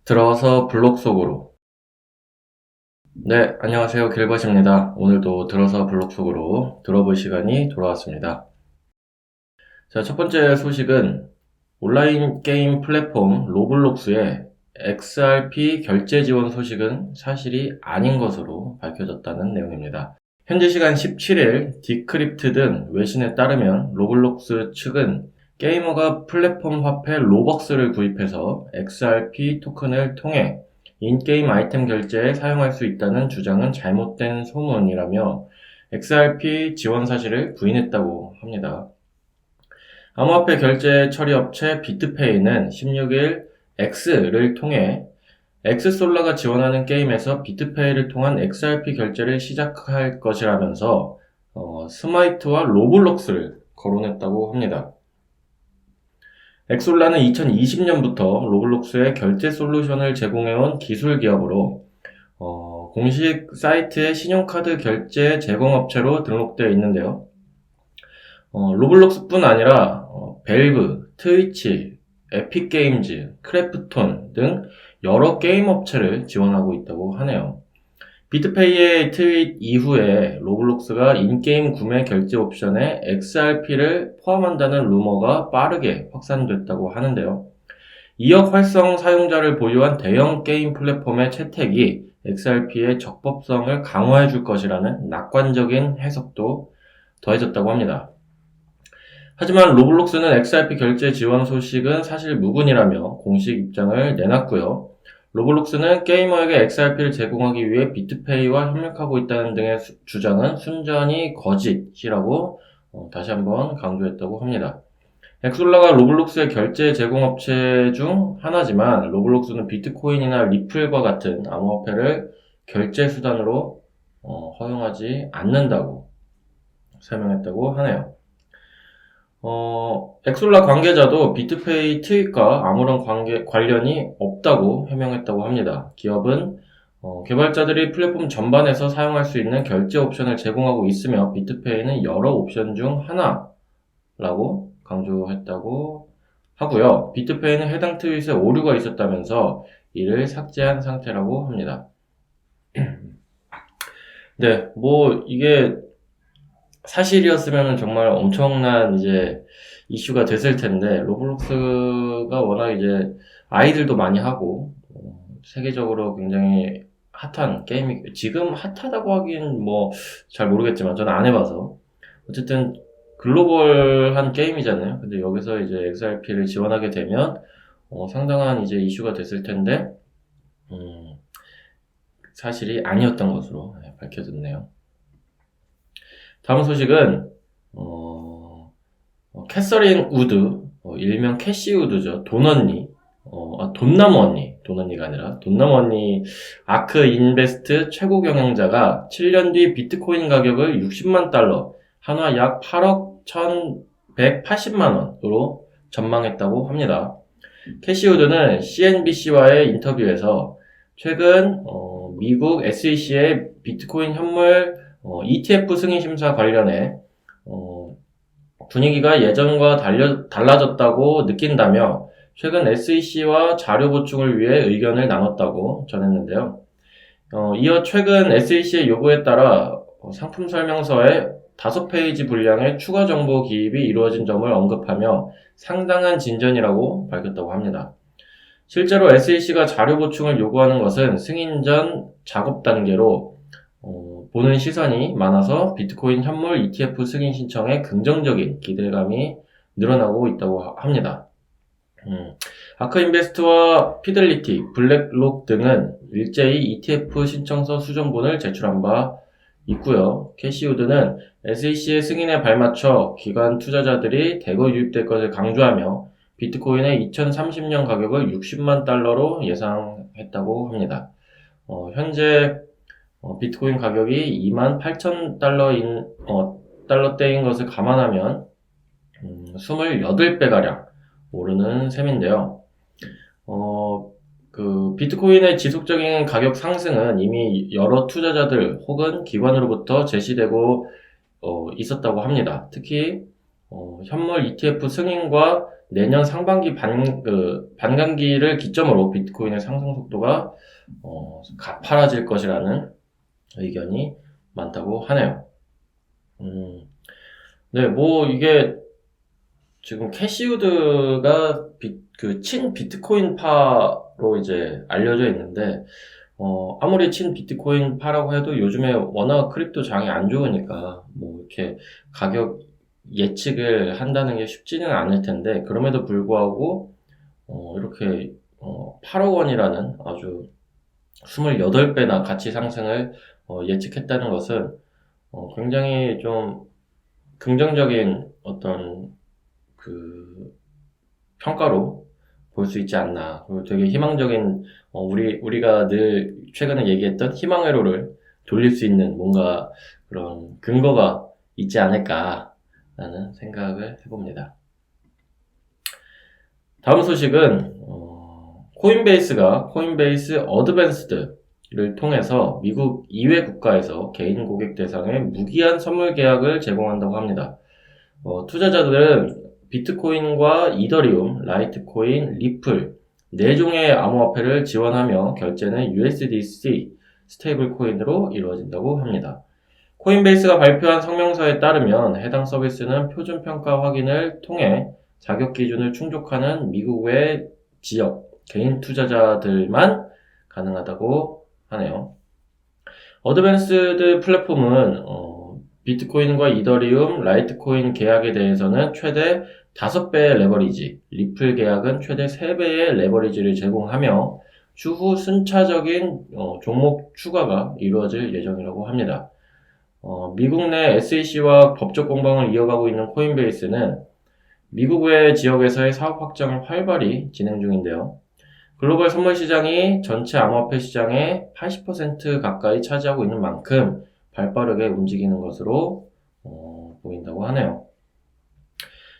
들어서 블록 속으로. 네, 안녕하세요. 길벗입니다. 오늘도 들어서 블록 속으로 들어볼 시간이 돌아왔습니다. 자, 첫 번째 소식은 온라인 게임 플랫폼 로블록스의 XRP 결제 지원 소식은 사실이 아닌 것으로 밝혀졌다는 내용입니다. 현지 시간 17일 디크립트 등 외신에 따르면 로블록스 측은 게이머가 플랫폼 화폐 로벅스를 구입해서 XRP 토큰을 통해 인게임 아이템 결제에 사용할 수 있다는 주장은 잘못된 소문이라며 XRP 지원 사실을 부인했다고 합니다. 암호화폐 결제 처리 업체 비트페이는 16일 X를 통해 엑스솔라가 지원하는 게임에서 비트페이를 통한 XRP 결제를 시작할 것이라면서 스마이트와 로블록스를 거론했다고 합니다. 엑솔라는 2020년부터 로블록스의 결제 솔루션을 제공해온 기술 기업으로 공식 사이트의 신용카드 결제 제공업체로 등록되어 있는데요. 로블록스뿐 아니라 벨브, 트위치, 에픽게임즈, 크래프톤 등 여러 게임 업체를 지원하고 있다고 하네요. 비트페이의 트윗 이후에 로블록스가 인게임 구매 결제 옵션에 XRP를 포함한다는 루머가 빠르게 확산됐다고 하는데요. 2억 활성 사용자를 보유한 대형 게임 플랫폼의 채택이 XRP의 적법성을 강화해 줄 것이라는 낙관적인 해석도 더해졌다고 합니다. 하지만 로블록스는 XRP 결제 지원 소식은 사실 무근이라며 공식 입장을 내놨고요. 로블록스는 게이머에게 XRP를 제공하기 위해 비트페이와 협력하고 있다는 등의 주장은 순전히 거짓이라고 다시 한번 강조했다고 합니다. 엑솔라가 로블록스의 결제 제공업체 중 하나지만 로블록스는 비트코인이나 리플과 같은 암호화폐를 결제 수단으로 허용하지 않는다고 설명했다고 하네요. 엑솔라 관계자도 비트페이 트윗과 아무런 관련이 없다고 해명했다고 합니다. 기업은 개발자들이 플랫폼 전반에서 사용할 수 있는 결제 옵션을 제공하고 있으며 비트페이는 여러 옵션 중 하나라고 강조했다고 하고요. 비트페이는 해당 트윗에 오류가 있었다면서 이를 삭제한 상태라고 합니다. 네, 이게 사실이었으면 정말 엄청난 이제 이슈가 됐을 텐데, 로블록스가 워낙 이제 아이들도 많이 하고, 세계적으로 굉장히 핫한 게임이, 지금 핫하다고 하긴 잘 모르겠지만, 저는 안 해봐서. 어쨌든, 글로벌한 게임이잖아요. 근데 여기서 이제 XRP를 지원하게 되면, 상당한 이제 이슈가 됐을 텐데, 사실이 아니었던 것으로 밝혀졌네요. 다음 소식은 캐서린 우드, 일명 캐시 우드죠. 돈나무 언니가 아니라 돈나무 언니 아크 인베스트 최고 경영자가 7년 뒤 비트코인 가격을 60만 달러, 한화 약 8억 1,180만 원으로 전망했다고 합니다. 캐시 우드는 CNBC와의 인터뷰에서 최근 미국 SEC의 비트코인 현물 ETF 승인 심사 관련해 분위기가 예전과 달라졌다고 느낀다며 최근 SEC와 자료 보충을 위해 의견을 나눴다고 전했는데요. 이어 최근 SEC의 요구에 따라 상품 설명서에 5페이지 분량의 추가 정보 기입이 이루어진 점을 언급하며 상당한 진전이라고 밝혔다고 합니다. 실제로 SEC가 자료 보충을 요구하는 것은 승인 전 작업 단계로 보는 시선이 많아서 비트코인 현물 ETF 승인 신청에 긍정적인 기대감이 늘어나고 있다고 합니다. 아크인베스트와 피델리티, 블랙록 등은 일제히 ETF 신청서 수정본을 제출한 바 있고요. 캐시우드는 SEC의 승인에 발맞춰 기관 투자자들이 대거 유입될 것을 강조하며 비트코인의 2030년 가격을 60만 달러로 예상했다고 합니다. 현재 비트코인 가격이 28,000달러인 달러대인 것을 감안하면 28배가량 오르는 셈인데요. 비트코인의 지속적인 가격 상승은 이미 여러 투자자들 혹은 기관으로부터 제시되고 있었다고 합니다. 특히 현물 ETF 승인과 내년 상반기 반감기를 기점으로 비트코인의 상승 속도가 가파라질 것이라는 의견이 많다고 하네요. 네, 뭐 이게 지금 캐시우드가 친 비트코인파로 이제 알려져 있는데, 아무리 친 비트코인파라고 해도 요즘에 워낙 크립토 장이 안 좋으니까, 뭐 이렇게 가격 예측을 한다는 게 쉽지는 않을 텐데, 그럼에도 불구하고, 이렇게, 8억 원이라는 아주 28배나 가치 상승을 예측했다는 것은, 굉장히 좀 긍정적인 어떤 평가로 볼 수 있지 않나. 그리고 되게 희망적인, 우리가 늘 최근에 얘기했던 희망 회로를 돌릴 수 있는 뭔가 그런 근거가 있지 않을까라는 생각을 해봅니다. 다음 소식은, 코인베이스가 코인베이스 어드밴스드를 통해서 미국 2회 국가에서 개인 고객 대상의 무기한 선물 계약을 제공한다고 합니다. 투자자들은 비트코인과 이더리움, 라이트코인, 리플 4종의 암호화폐를 지원하며 결제는 USDC 스테이블 코인으로 이루어진다고 합니다. 코인베이스가 발표한 성명서에 따르면 해당 서비스는 표준 평가 확인을 통해 자격 기준을 충족하는 미국 외 지역 개인 투자자들만 가능하다고 하네요. 어드밴스드 플랫폼은 비트코인과 이더리움, 라이트코인 계약에 대해서는 최대 5배의 레버리지, 리플 계약은 최대 3배의 레버리지를 제공하며 추후 순차적인 종목 추가가 이루어질 예정이라고 합니다. 미국 내 SEC와 법적 공방을 이어가고 있는 코인베이스는 미국 외 지역에서의 사업 확장을 활발히 진행 중인데요. 글로벌 선물 시장이 전체 암호화폐 시장의 80% 가까이 차지하고 있는 만큼 발빠르게 움직이는 것으로 보인다고 하네요.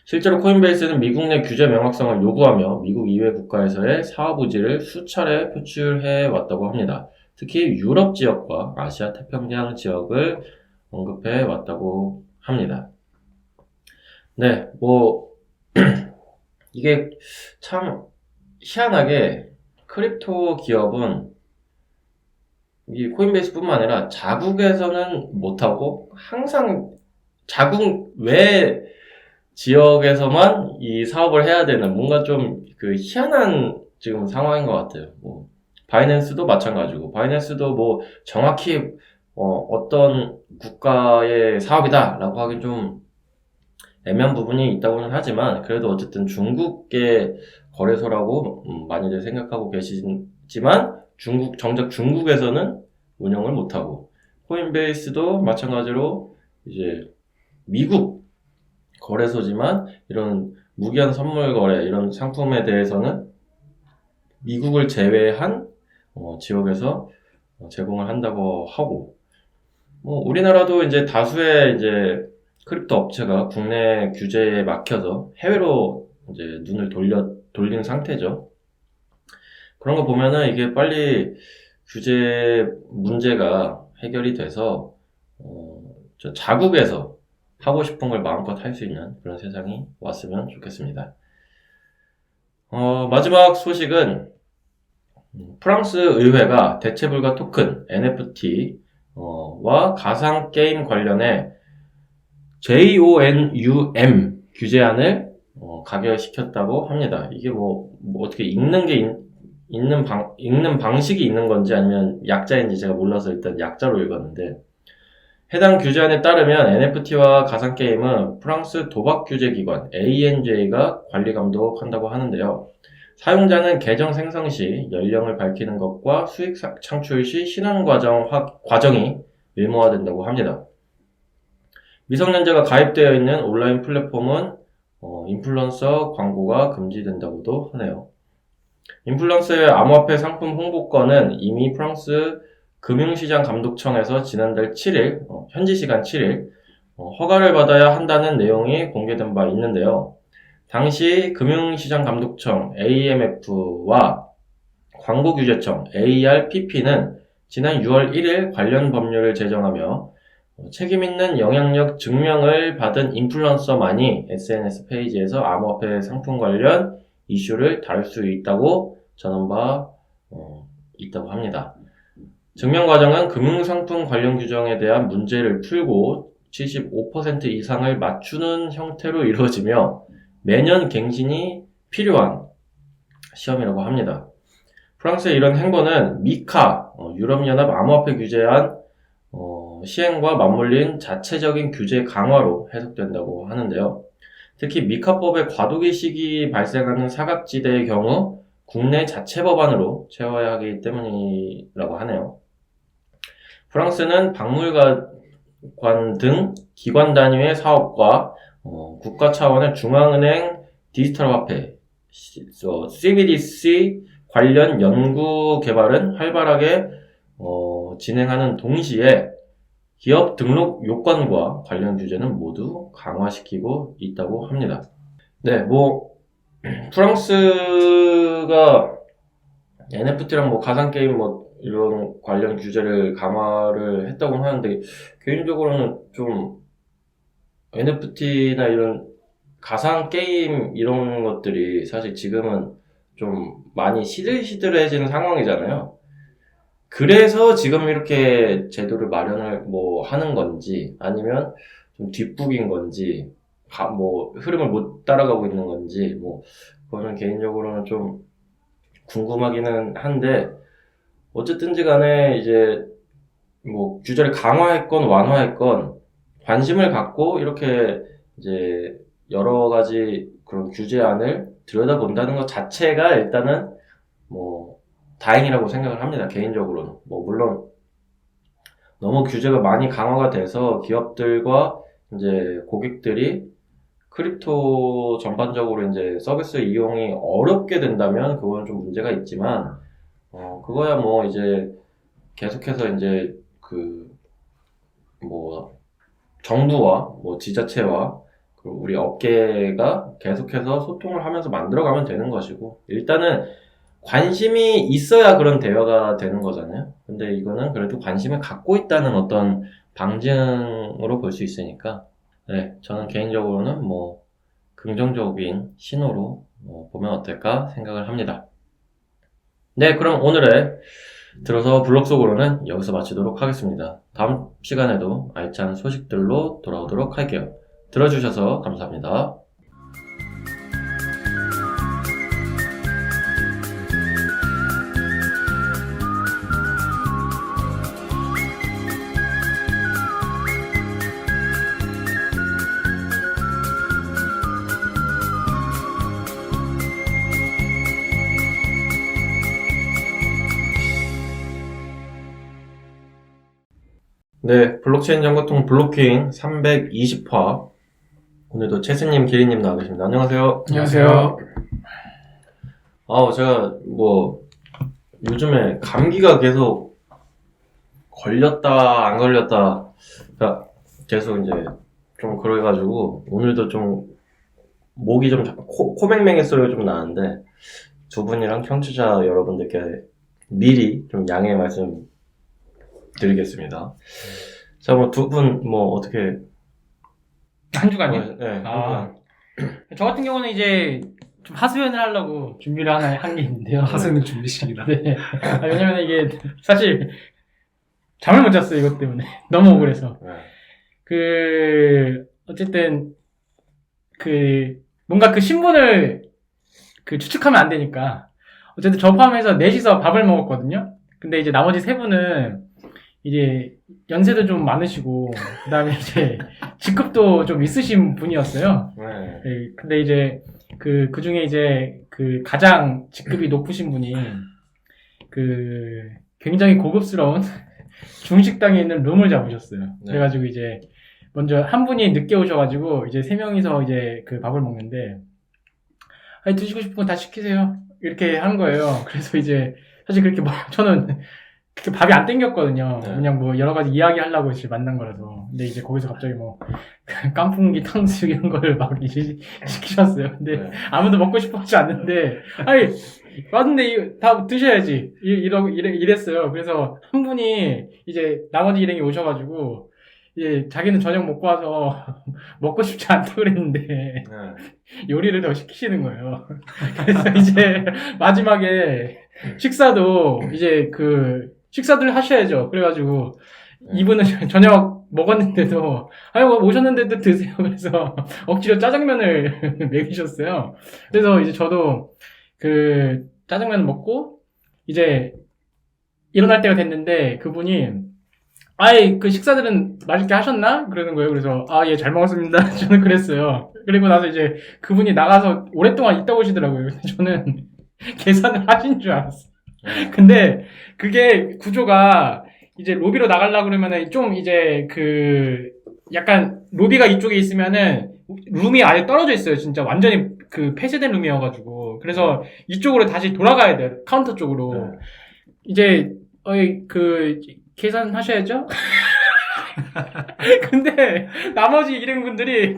실제로 코인베이스는 미국 내 규제 명확성을 요구하며 미국 이외 국가에서의 사업 의지를 수차례 표출해 왔다고 합니다. 특히 유럽 지역과 아시아 태평양 지역을 언급해 왔다고 합니다. 네, 뭐 이게 참 희한하게 크립토 기업은 이 코인베이스뿐만 아니라 자국에서는 못하고 항상 자국 외 지역에서만 이 사업을 해야 되는 뭔가 좀 희한한 지금 상황인 것 같아요. 뭐 바이낸스도 마찬가지고 바이낸스도 뭐 정확히 어떤 국가의 사업이다라고 하긴 좀 애매한 부분이 있다고는 하지만 그래도 어쨌든 중국계 거래소라고 많이들 생각하고 계시지만 정작 중국에서는 운영을 못하고 코인베이스도 마찬가지로 이제 미국 거래소지만 이런 무기한 선물 거래 이런 상품에 대해서는 미국을 제외한 지역에서 제공을 한다고 하고 뭐 우리나라도 이제 다수의 이제 크립토 업체가 국내 규제에 막혀서 해외로 이제 눈을 돌린 상태죠. 그런 거 보면은 이게 빨리 규제 문제가 해결이 돼서 자국에서 하고 싶은 걸 마음껏 할 수 있는 그런 세상이 왔으면 좋겠습니다. 마지막 소식은 프랑스 의회가 대체불가 토큰 NFT와 가상 게임 관련해 JONUM 규제안을 가결시켰다고 합니다. 이게 뭐 어떻게 읽는 방식이 있는 건지 아니면 약자인지 제가 몰라서 일단 약자로 읽었는데 해당 규제안에 따르면 NFT와 가상게임은 프랑스 도박규제기관 ANJ가 관리 감독한다고 하는데요. 사용자는 계정 생성 시 연령을 밝히는 것과 수익 창출 시 신원 과정이 의무화된다고 합니다. 미성년자가 가입되어 있는 온라인 플랫폼은 인플루언서 광고가 금지된다고도 하네요. 인플루언서의 암호화폐 상품 홍보권은 이미 프랑스 금융시장 감독청에서 지난달 7일, 현지 시간 7일 허가를 받아야 한다는 내용이 공개된 바 있는데요. 당시 금융시장 감독청 AMF와 광고규제청 ARPP는 지난 6월 1일 관련 법률을 제정하며 책임 있는 영향력 증명을 받은 인플루언서만이 SNS 페이지에서 암호화폐 상품 관련 이슈를 다룰 수 있다고 전한 바 있다고 합니다. 증명 과정은 금융상품 관련 규정에 대한 문제를 풀고 75% 이상을 맞추는 형태로 이루어지며 매년 갱신이 필요한 시험이라고 합니다. 프랑스의 이런 행보는 미카, 유럽연합 암호화폐 규제안 시행과 맞물린 자체적인 규제 강화로 해석된다고 하는데요. 특히 미카법의 과도기식이 발생하는 사각지대의 경우 국내 자체 법안으로 채워야 하기 때문이라고 하네요. 프랑스는 박물관 등 기관 단위의 사업과 국가 차원의 중앙은행 디지털 화폐 CBDC 관련 연구 개발은 활발하게 진행하는 동시에 기업 등록 요건과 관련 규제는 모두 강화시키고 있다고 합니다. 네, 프랑스가 NFT랑 가상게임 이런 관련 규제를 강화를 했다고 하는데, 개인적으로는 좀 NFT나 이런 가상게임 이런 것들이 사실 지금은 좀 많이 시들시들해지는 상황이잖아요. 그래서 지금 이렇게 제도를 마련을 하는 건지, 아니면 좀 뒷북인 건지, 흐름을 못 따라가고 있는 건지, 그거는 개인적으로는 좀 궁금하기는 한데, 어쨌든지 간에 이제 규제를 강화했건 완화했건 관심을 갖고 이렇게 이제 여러 가지 그런 규제안을 들여다본다는 것 자체가 일단은 다행이라고 생각을 합니다. 개인적으로는. 물론 너무 규제가 많이 강화가 돼서 기업들과 이제 고객들이 크립토 전반적으로 이제 서비스 이용이 어렵게 된다면 그건 좀 문제가 있지만, 그거야 이제 계속해서 이제 정부와 지자체와 우리 업계가 계속해서 소통을 하면서 만들어가면 되는 것이고, 일단은 관심이 있어야 그런 대화가 되는 거잖아요. 근데 이거는 그래도 관심을 갖고 있다는 어떤 방증으로 볼 수 있으니까, 네, 저는 개인적으로는 긍정적인 신호로 보면 어떨까 생각을 합니다. 네, 그럼 오늘의 들어서 블록 속으로는 여기서 마치도록 하겠습니다. 다음 시간에도 알찬 소식들로 돌아오도록 할게요. 들어주셔서 감사합니다. 네, 블록체인 정보통 블로킹 320화. 오늘도 채스님, 기리님 나와 계십니다. 안녕하세요. 안녕하세요. 제가 요즘에 감기가 계속 걸렸다 안 걸렸다 계속 이제 좀 그래가지고 오늘도 좀 목이 좀 코맹맹이 소리가 좀 나는데, 두 분이랑 청취자 여러분들께 미리 좀 양해 말씀 드리겠습니다. 자, 두 분 어떻게 한 주간요? 네, 저 같은 경우는 이제 좀 하소연을 하려고 준비를 한 게 있는데요. 하소연 준비식이다. 네. 왜냐면 이게 사실 잠을 못 잤어요, 이것 때문에. 너무 억울해서. 어쨌든 뭔가 신분을 추측하면 안 되니까. 어쨌든 저 포함해서 넷이서 밥을 먹었거든요. 근데 이제 나머지 세 분은 이제 연세도 좀 많으시고, 그 다음에 이제 직급도 좀 있으신 분이었어요. 네, 근데 이제 그 중에 이제 가장 직급이 높으신 분이 굉장히 고급스러운 중식당에 있는 룸을 잡으셨어요. 네. 그래가지고 이제 먼저 한 분이 늦게 오셔가지고 이제 세 명이서 이제 밥을 먹는데, 아니 드시고 싶은 건 다 시키세요. 이렇게 한 거예요. 그래서 이제 사실 그렇게 저는 그렇게 밥이 안 땡겼거든요. 네. 그냥 여러 가지 이야기 하려고 이제 만난 거라서. 근데 이제 거기서 갑자기 깐풍기 탕수육 이런 거를 막 시키셨어요. 근데 네. 아무도 먹고 싶어 하지 않는데, 아니, 왔는데 다 드셔야지. 이랬어요. 그래서 한 분이 이제 나머지 일행이 오셔가지고, 이제 자기는 저녁 먹고 와서 먹고 싶지 않다 그랬는데 네. 요리를 더 시키시는 거예요. 그래서 이제 마지막에 식사도 이제 그 식사들 하셔야죠. 그래가지고 이분은 저녁 먹었는데도 아유 오셨는데도 드세요. 그래서 억지로 짜장면을 먹이셨어요. 그래서 이제 저도 그 짜장면 먹고 이제 일어날 때가 됐는데 그분이 아이 그 식사들은 맛있게 하셨나? 그러는 거예요. 그래서 아 예 잘 먹었습니다. 저는 그랬어요. 그리고 나서 이제 그분이 나가서 오랫동안 있다 오시더라고요. 근데 저는 계산을 하신 줄 알았어요. 근데 그게 구조가 이제 로비로 나가려고 그러면은 좀 이제 그 약간 로비가 이쪽에 있으면은 룸이 아예 떨어져 있어요. 진짜 완전히 그 폐쇄된 룸이어가지고 그래서 이쪽으로 다시 돌아가야 돼요. 카운터 쪽으로. 이제 그 계산하셔야죠. 근데 나머지 일행분들이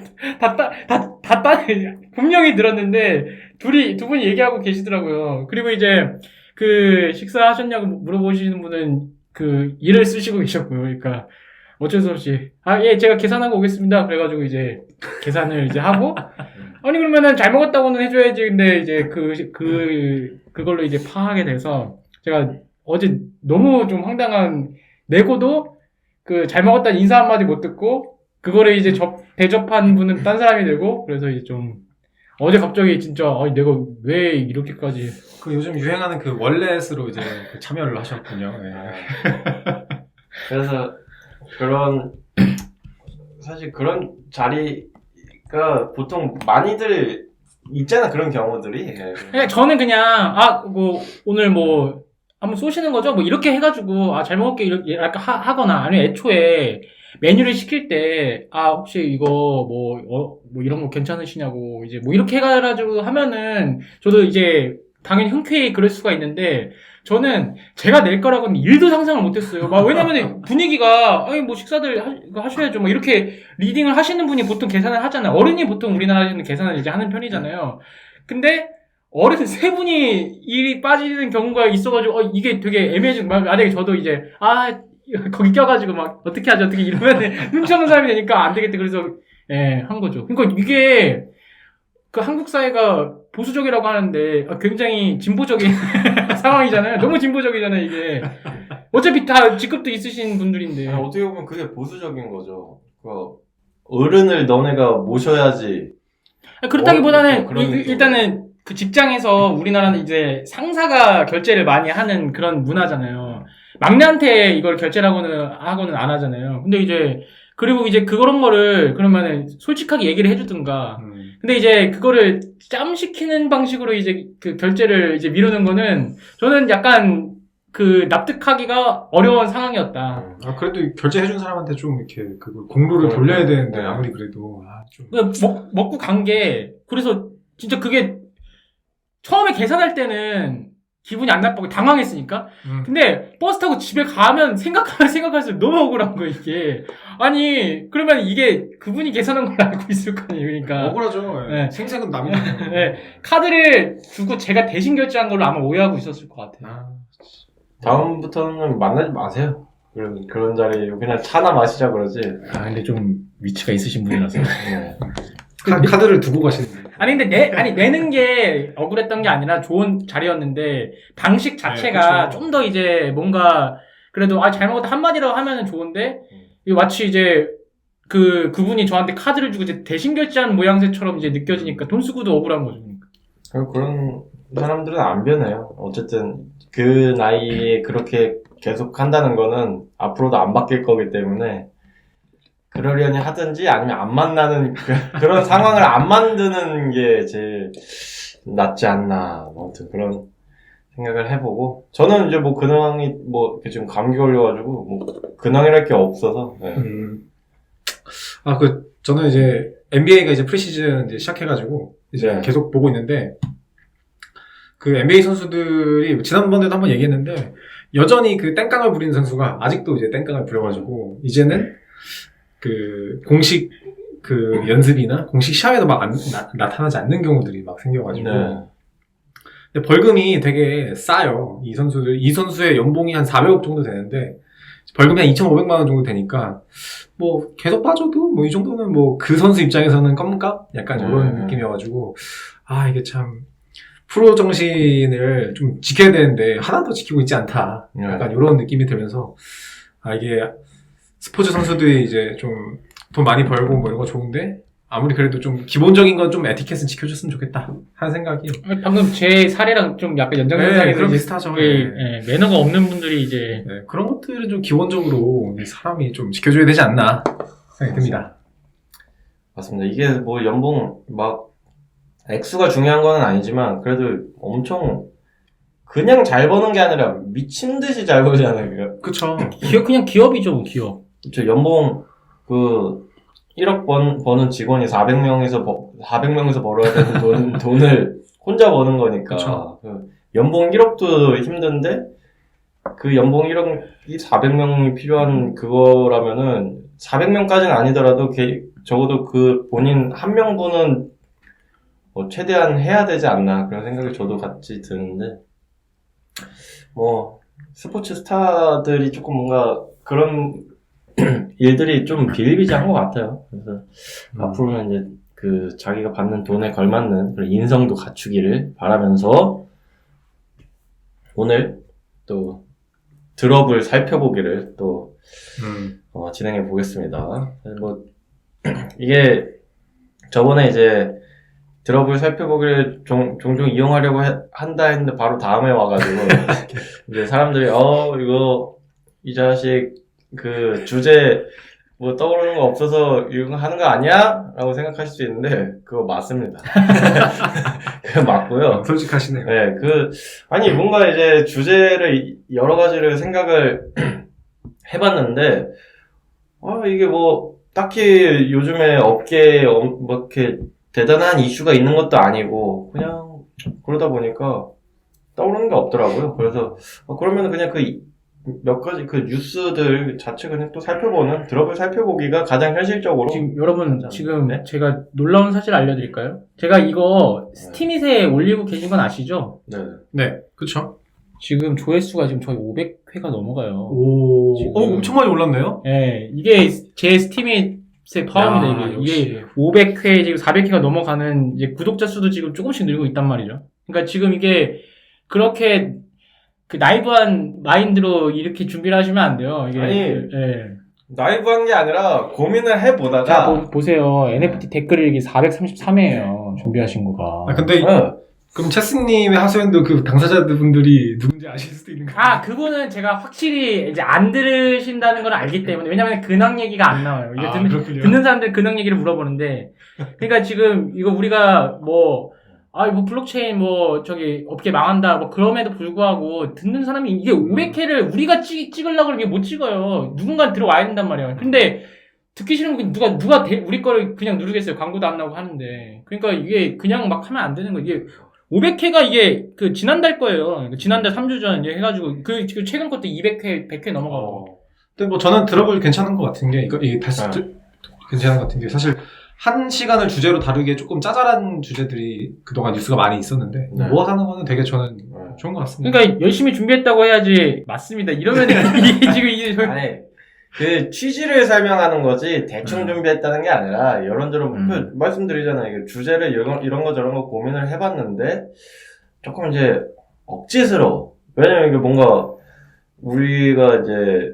분명히 들었는데 두 분이 얘기하고 계시더라고요. 그리고 이제 그 식사하셨냐고 물어보시는 분은 그 일을 쓰시고 계셨고요. 그러니까 어쩔 수 없이 예 제가 계산하고 오겠습니다. 그래가지고 이제 계산을 이제 하고 아니 그러면은 잘 먹었다고는 해줘야지. 근데 이제 그걸로 이제 파하게 돼서 제가 어제 너무 좀 황당한 내고도 그 잘 먹었다는 인사 한마디 못 듣고 그거를 이제 대접한 분은 딴 사람이 되고 그래서 이제 좀 어제 갑자기 진짜 내가 왜 이렇게까지 그 요즘 유행하는 그 월렛으로 이제 그 참여를 하셨군요. 네. 그래서 사실 그런 자리가 보통 많이들 있잖아, 그런 경우들이. 그냥 저는 그냥 뭐 오늘 뭐 한번 쏘시는 거죠? 뭐 이렇게 해가지고 잘 먹을게 이렇게 약간 하거나 아니면 애초에 메뉴를 시킬 때 혹시 이거 뭐 이런 거 괜찮으시냐고 이제 뭐 이렇게 해가지고 하면은 저도 이제 당연히 흔쾌히 그럴 수가 있는데 저는 제가 낼 거라고는 일도 상상을 못했어요. 왜냐면 분위기가 뭐 식사들 하셔야죠. 뭐 이렇게 리딩을 하시는 분이 보통 계산을 하잖아요. 어른이 보통 우리나라에서는 계산을 이제 하는 편이잖아요. 근데 어른 세 분이 일이 빠지는 경우가 있어가지고 이게 되게 애매해지고 만약에 저도 이제 거기 껴가지고 막 어떻게 하지 어떻게 이러면 눈치 없는 사람이 되니까 안 되겠다. 그래서 한 거죠. 그러니까 이게 그 한국 사회가 보수적이라고 하는데 굉장히 진보적인 상황이잖아요. 너무 진보적이잖아요 이게. 어차피 다 직급도 있으신 분들인데. 어떻게 보면 그게 보수적인 거죠. 어른을 너네가 모셔야지. 그렇다기보다는 그런 일단은 그 직장에서 우리나라는 이제 상사가 결제를 많이 하는 그런 문화잖아요. 막내한테 이걸 결제를 하고는 안 하잖아요. 근데 이제 그리고 이제 그런 거를 그러면은 솔직하게 얘기를 해주든가. 근데 이제 그거를 짬시키는 방식으로 이제 그 결제를 이제 미루는 거는 저는 약간 그 납득하기가 어려운 상황이었다. 그래도 결제해준 사람한테 좀 이렇게 그 공로를 돌려야 되는데 아무리 그래도 좀 먹고 간 게 그래서 진짜 그게 처음에 계산할 때는 기분이 안 나쁘고 당황했으니까. 근데 버스 타고 집에 가면 생각할수록 너무 억울한 거야 이게. 아니 그러면 이게 그분이 계산한 걸 알고 있을 거 아니에요. 그러니까 억울하죠. 네. 생색은 남이 네. 카드를 주고 제가 대신 결제한 걸로 아마 오해하고 있었을 것 같아요. 다음부터는 만나지 마세요. 그런 자리에 그냥 차나 마시자 그러지. 근데 좀 위치가 있으신 분이라서. 카드를 두고 가시는. 아니 근데 내는 게 억울했던 게 아니라 좋은 자리였는데 방식 자체가 좀 더 이제 뭔가 그래도 잘 먹었다 한마디라도 하면은 좋은데 이거 마치 이제 그분이 저한테 카드를 주고 이제 대신 결제한 모양새처럼 이제 느껴지니까 돈 쓰고도 억울한 거죠. 그런 사람들은 안 변해요. 어쨌든 그 나이에 그렇게 계속 한다는 거는 앞으로도 안 바뀔 거기 때문에 그러려니 하든지 아니면 안 만나는 그런 상황을 안 만드는 게 제일 낫지 않나. 아무튼 그런 생각을 해보고 저는 이제 뭐 근황이 지금 감기 걸려가지고 뭐 근황이랄 게 없어서. 네. 저는 이제 NBA가 이제 프리시즌 이제 시작해가지고 이제 계속 보고 있는데 그 NBA 선수들이 지난번에도 한번 얘기했는데 여전히 그 땡깡을 부리는 선수가 아직도 이제 땡깡을 부려가지고 이제는 그 공식 그 연습이나 공식 시합에도 막 나타나지 않는 경우들이 막 생겨가지고. 근데 벌금이 되게 싸요. 이 선수의 연봉이 한 400억 정도 되는데 벌금이 한 2,500만 원 정도 되니까 뭐 계속 빠져도 뭐 이 정도는 뭐 그 선수 입장에서는 껌값? 약간 이런 느낌이어가지고 아 이게 참 프로 정신을 좀 지켜야 되는데 하나도 지키고 있지 않다. 약간 이런 느낌이 들면서 아 이게 스포츠 선수들이 이제 좀 돈 많이 벌고 뭐 이런 거 좋은데 아무리 그래도 좀 기본적인 건 좀 에티켓은 지켜줬으면 좋겠다 하는 생각이. 방금 제 사례랑 좀 약간 네, 연장선상에서 그럼 이제 비슷하죠. 매너가 없는 분들이 이제 네, 그런 것들은 좀 기본적으로 사람이 좀 지켜줘야 되지 않나 생각이 듭니다. 맞습니다. 이게 뭐 연봉 막 액수가 중요한 건 아니지만 그래도 엄청 그냥 잘 버는 게 아니라 미친 듯이 잘 벌잖아요. 그쵸. 그냥 기업이죠, 기업. 저 연봉 그 1억 버는 직원이 400명에서 벌어야 되는 돈을 혼자 버는 거니까. 그쵸. 그 연봉 1억도 힘든데 그 연봉 1억이 400명이 필요한 그거라면은 400명까지는 아니더라도 적어도 그 본인 한 명분은 뭐 최대한 해야 되지 않나 그런 생각이 저도 같이 드는데 뭐 스포츠 스타들이 조금 뭔가 그런 일들이 좀 비일비재한 것 같아요. 그래서 앞으로는 이제 그 자기가 받는 돈에 걸맞는 그런 인성도 갖추기를 바라면서 오늘 또 드롭을 살펴보기를 또 진행해 보겠습니다. 뭐 이게 저번에 이제 드롭을 살펴보기를 종종 이용하려고 한다 했는데 바로 다음에 와가지고 이제 사람들이 이거 이 자식 그 주제 뭐 떠오르는 거 없어서 이거 하는 거 아니야? 라고 생각하실 수 있는데 그거 맞습니다. 그거 맞고요. 솔직하시네요. 네, 아니 뭔가 이제 주제를 여러 가지를 생각을 해봤는데 이게 뭐 딱히 요즘에 업계에 뭐 이렇게 대단한 이슈가 있는 것도 아니고 그냥 그러다 보니까 떠오르는 게 없더라고요. 그래서 그러면 그냥 몇 가지 그 뉴스들 자체 그냥 또 살펴보는 드롭을 살펴보기가 가장 현실적으로 지금 여러분 지금 네? 제가 놀라운 사실 알려드릴까요? 제가 이거 스티밋에 올리고 계신 건 아시죠? 네. 네, 그쵸. 지금 조회수가 지금 저희 500회가 넘어가요. 오, 지금. 엄청 많이 올랐네요? 네, 이게 제 스티밋에 포함입니다. 이게 500회 지금 400회가 넘어가는 이제 구독자 수도 지금 조금씩 늘고 있단 말이죠. 그러니까 지금 이게 그렇게 그 나이브한 마인드로 이렇게 준비를 하시면 안 돼요. 이게 나이브한 게 아니라 고민을 해보다가 자 보세요. NFT 댓글 읽기 433회예요. 준비하신 거가. 근데 그럼 체스님의 하소연도 그 당사자분들이 누군지 아실 수도 있는 거예요? 그분은 제가 확실히 이제 안 들으신다는 걸 알기 때문에 왜냐면 근황 얘기가 안 나와요. 이게 듣는 사람들 근황 얘기를 물어보는데 그러니까 지금 이거 우리가 뭐 블록체인 업계 망한다 그럼에도 불구하고 듣는 사람이 이게 500회를 우리가 찍으려고 그러면 못 찍어요. 누군가 들어와야 된단 말이에요. 근데 듣기 싫으면 누가 우리 거를 그냥 누르겠어요. 광고도 안 나오고 하는데. 그러니까 이게 그냥 막 하면 안 되는 거. 이게 500회가 이게 지난달 거예요. 지난달 3주 전 이제 해가지고 최근 것도 200회, 100회 넘어가고. 근데 뭐 저는 드롭을 괜찮은 것 같은 게 괜찮은 것 같은 게 사실 한 시간을 주제로 다루기에 조금 짜잘한 주제들이 그동안 뉴스가 많이 있었는데 모아가는 거는 되게 저는 좋은 것 같습니다. 그러니까 열심히 준비했다고 해야지 맞습니다. 이러면 이게 지금 아니 그 취지를 설명하는 거지 대충 준비했다는 게 아니라 여론저론 말씀드리잖아요. 이게 주제를 이런 거 저런 거 고민을 해봤는데 조금 이제 억지스러워. 왜냐면 이게 뭔가 우리가 이제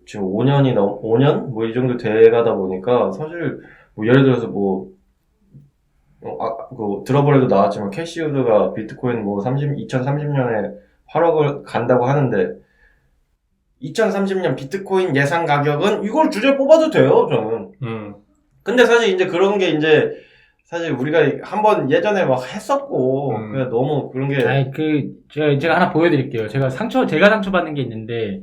지금 5년 뭐 이 정도 돼가다 보니까 사실 뭐 예를 들어서 그 드러블에도 나왔지만 캐시우드가 비트코인 2030년에 8억을 간다고 하는데 2030년 비트코인 예상 가격은 이걸 주제 뽑아도 돼요, 저는. 근데 사실 이제 그런 게 이제 사실 우리가 한번 예전에 막 했었고 그냥 너무 그런 게 제가 하나 보여드릴게요. 제가 상처받는 게 있는데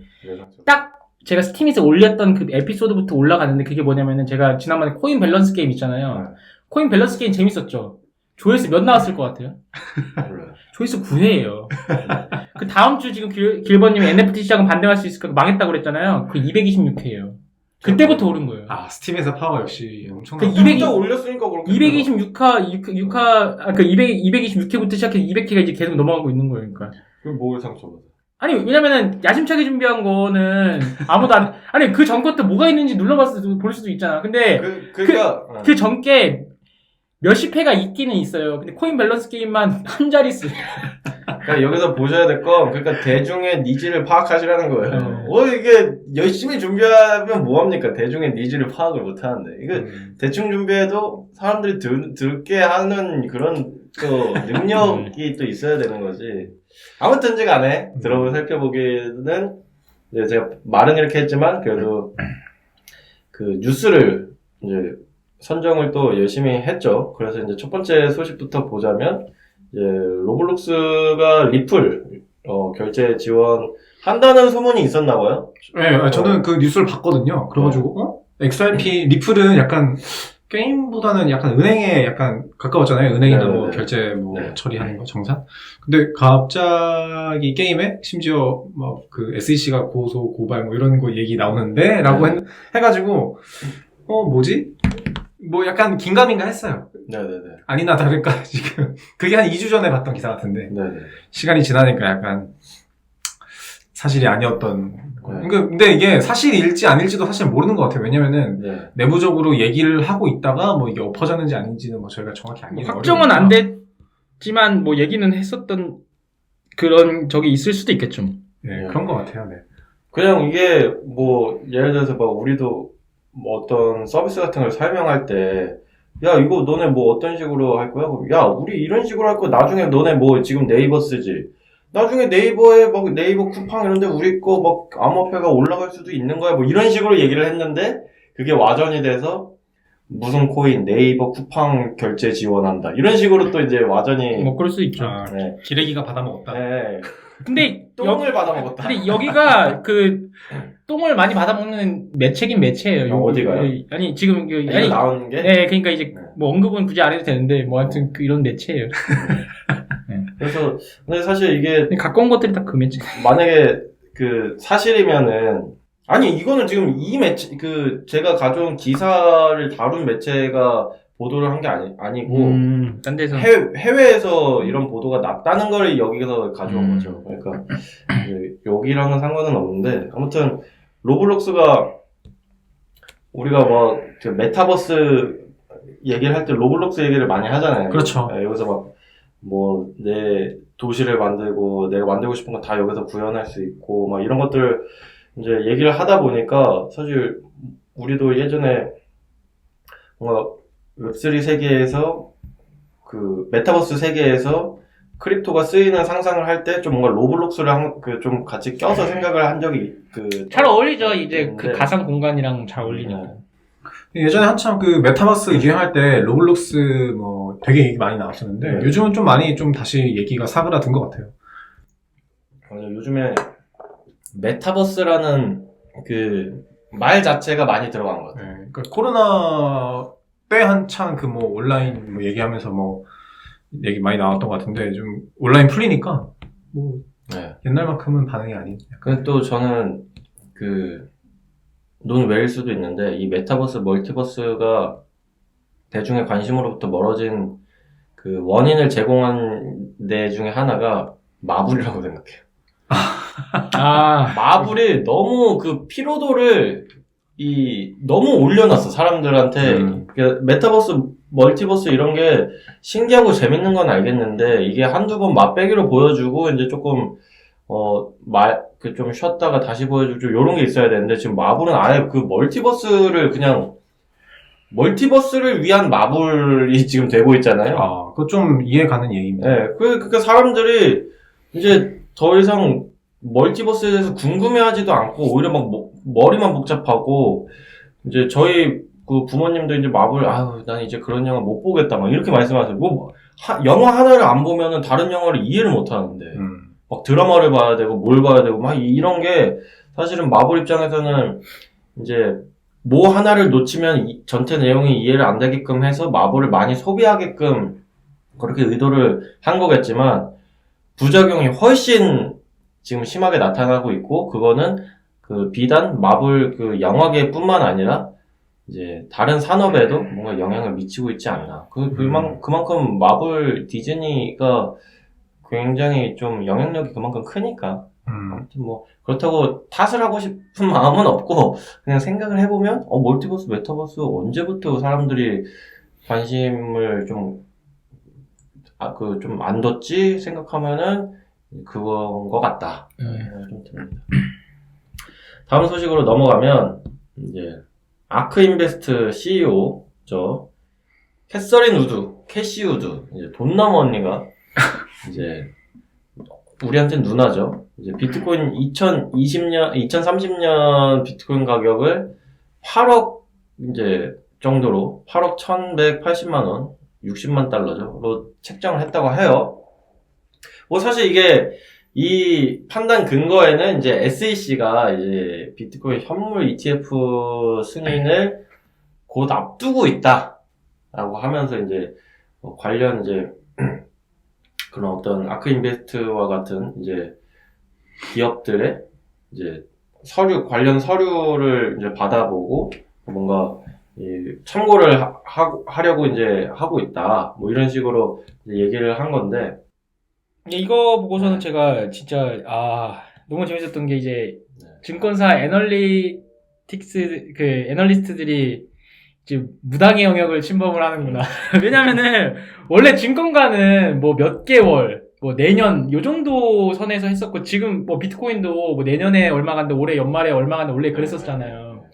딱 제가 스팀에서 올렸던 그 에피소드부터 올라갔는데 그게 뭐냐면은 제가 지난번에 코인 밸런스 게임 있잖아요. 코인 밸런스 게임 재밌었죠? 조회수 몇 나왔을 것 같아요? 몰라요. 조회수 9회예요. 그 다음 주 지금 길버님이 NFT 시장은 반등할 수 있을까 망했다고 그랬잖아요. 그 226회예요. 그때부터 오른 거예요. 스팀에서 파워 역시 엄청나. 200회 올렸으니까 그렇게 226회부터 시작해서 200회가 이제 계속 넘어가고 있는 거예요. 그러니까. 그럼 뭘 상처받아? 아니, 왜냐면은, 야심차게 준비한 거는 아무도 아니, 그 전 것도 뭐가 있는지 눌러봤을 때 볼 수도 있잖아. 근데, 그러니까 그 전께 몇십 회가 있기는 있어요. 근데 코인 밸런스 게임만 한 자릿수. 그러니까 여기서 보셔야 될 건, 그러니까 대중의 니즈를 파악하시라는 거예요. 이게 열심히 준비하면 뭐합니까? 대중의 니즈를 파악을 못 하는데. 이거 대충 준비해도 사람들이 듣게 하는 그런 또 능력이 또 있어야 되는 거지. 아무튼지 간에 살펴보기에는, 이제 제가 말은 이렇게 했지만, 그래도 그 뉴스를 이제 선정을 또 열심히 했죠. 그래서 이제 첫 번째 소식부터 보자면, 이제 로블록스가 리플 결제 지원 한다는 소문이 있었나 봐요. 네, 저는 그 뉴스를 봤거든요. 그래가지고 XRP 리플은 약간 게임보다는 약간 은행에 약간 가까웠잖아요. 은행이나 네, 뭐 네. 결제 뭐 네. 처리하는 거 정산. 근데 갑자기 게임에 심지어 뭐 그 SEC가 고소 고발 뭐 이런 거 얘기 나오는데라고 해가지고 뭐지? 뭐 약간 긴가민가 했어요. 네네네. 아니나 다를까 지금 그게 한 2주 전에 봤던 기사 같은데 네네. 시간이 지나니까 약간 사실이 아니었던 네. 근데 이게 사실일지 아닐지도 사실 모르는 것 같아요. 왜냐면은 네. 내부적으로 얘기를 하고 있다가 뭐 이게 엎어졌는지 아닌지는 뭐 저희가 정확히 알기는 확정은 안 어려우니까. 됐지만 뭐 얘기는 했었던 그런 적이 있을 수도 있겠죠. 네, 그런 것 같아요. 네. 그냥 이게 뭐 예를 들어서 막 우리도 뭐 어떤 서비스 같은 걸 설명할 때, 야 이거 너네 뭐 어떤 식으로 할 거야? 그럼 야 우리 이런 식으로 할 거야. 나중에 너네 뭐 지금 네이버 쓰지? 나중에 네이버에 막 네이버 쿠팡 이런데 우리 거 막 암호화폐가 올라갈 수도 있는 거야. 뭐 이런 식으로 얘기를 했는데 그게 와전이 돼서 무슨 코인 네이버 쿠팡 결제 지원한다. 이런 식으로 또 이제 와전이 뭐 그럴 수 있죠. 네. 기레기가 받아먹었다. 네. 근데 똥을 받아먹었다. 근데 여기가 그 똥을 많이 받아먹는 매체긴 매체예요. 어디가요? 아니 지금 이거 나오는 게? 네, 그러니까 이제 뭐 언급은 굳이 안 해도 되는데 뭐 하여튼 이런 매체예요. 그래서 근데 사실 이게 가까운 것들이 다 그 매체. 만약에 그 사실이면은 아니 이거는 지금 이 매체 그 제가 가져온 기사를 다룬 매체가 보도를 한 게 아니고 딴 데서 해외에서 이런 보도가 났다는 걸 여기서 가져온 거죠. 그러니까 여기랑은 상관은 없는데 아무튼 로블록스가 우리가 뭐 메타버스 얘기를 할 때 로블록스 얘기를 많이 하잖아요. 그렇죠. 여기서 막 뭐 내 도시를 만들고 내가 만들고 싶은 거 다 여기서 구현할 수 있고 막 이런 것들 이제 얘기를 하다 보니까 사실 우리도 예전에 뭔가 웹3 세계에서 그 메타버스 세계에서 크립토가 쓰이는 상상을 할 때 좀 뭔가 로블록스를 좀 같이 껴서 생각을 한 적이 잘 어울리죠. 이제 그 있는데. 가상 공간이랑 잘 어울리니까. 예전에 한참 그 메타버스 유행할 때 로블록스 뭐 되게 얘기 많이 나왔었는데 네. 요즘은 좀 많이 좀 다시 얘기가 사그라든 것 같아요. 맞아요. 요즘에 메타버스라는 그 말 자체가 많이 들어간 것 같아요. 네, 그러니까 코로나 때 한창 그 뭐 온라인 뭐 얘기하면서 뭐 얘기 많이 나왔던 것 같은데 좀 온라인 풀리니까 뭐 네. 옛날만큼은 반응이 아닌. 근데 또 저는 논외일 수도 있는데 이 메타버스, 멀티버스가 대중의 관심으로부터 멀어진 그 원인을 제공한 데 중에 하나가 마블이라고 생각해요. 마블이 너무 그 피로도를 너무 올려놨어 사람들한테. 메타버스, 멀티버스 이런 게 신기하고 재밌는 건 알겠는데 이게 한두 번 맛배기로 보여주고 이제 조금 좀 쉬었다가 다시 보여주고 요런 게 있어야 되는데 지금 마블은 아예 그 멀티버스를 위한 마블이 지금 되고 있잖아요. 아, 그거 좀 이해 가는 얘기입니다. 네, 그러니까 사람들이 이제 더 이상 멀티버스에 대해서 궁금해하지도 않고 오히려 막 머리만 복잡하고 이제 저희 그 부모님도 이제 마블 난 이제 그런 영화 못 보겠다 막 이렇게 말씀하세요. 영화 하나를 안 보면은 다른 영화를 이해를 못 하는데 막 드라마를 봐야 되고 뭘 봐야 되고 막 이런 게 사실은 마블 입장에서는 이제 뭐 하나를 놓치면 전체 내용이 이해를 안 되게끔 해서 마블을 많이 소비하게끔 그렇게 의도를 한 거겠지만 부작용이 훨씬 지금 심하게 나타나고 있고 그거는 그 비단 마블 그 영화계뿐만 아니라 이제 다른 산업에도 뭔가 영향을 미치고 있지 않나. 그만큼 마블 디즈니가 굉장히 좀 영향력이 그만큼 크니까. 아무튼 뭐 그렇다고 탓을 하고 싶은 마음은 없고 그냥 생각을 해보면 멀티버스, 메타버스 언제부터 사람들이 관심을 좀 안 뒀지 생각하면은 그건 것 같다. 좀 듭니다. 다음 소식으로 넘어가면 이제 아크인베스트 CEO죠. 캐서린 우드, 캐시 우드, 이제 돈나무 언니가 이제 우리한테는 누나죠. 이제 비트코인 2030년 비트코인 가격을 8억 이제 정도로 8억 1,180만 원, 60만 달러죠.로 책정을 했다고 해요. 뭐 사실 이게 이 판단 근거에는 이제 SEC가 이제 비트코인 현물 ETF 승인을 곧 앞두고 있다라고 하면서 이제 관련 이제 그런 어떤 아크인베스트와 같은 이제 기업들의 이제 관련 서류를 이제 받아보고 뭔가 참고를 하려고 이제 하고 있다. 뭐 이런 식으로 이제 얘기를 한 건데. 이거 보고서는 제가 진짜, 너무 재밌었던 게 이제 증권사 애널리스트들이 이제 무당의 영역을 침범을 하는구나. 왜냐면은 원래 증권가는 뭐 몇 개월, 뭐 내년 요 정도 선에서 했었고 지금 뭐 비트코인도 뭐 내년에 얼마 간다, 올해 연말에 얼마 간다 원래 그랬었잖아요.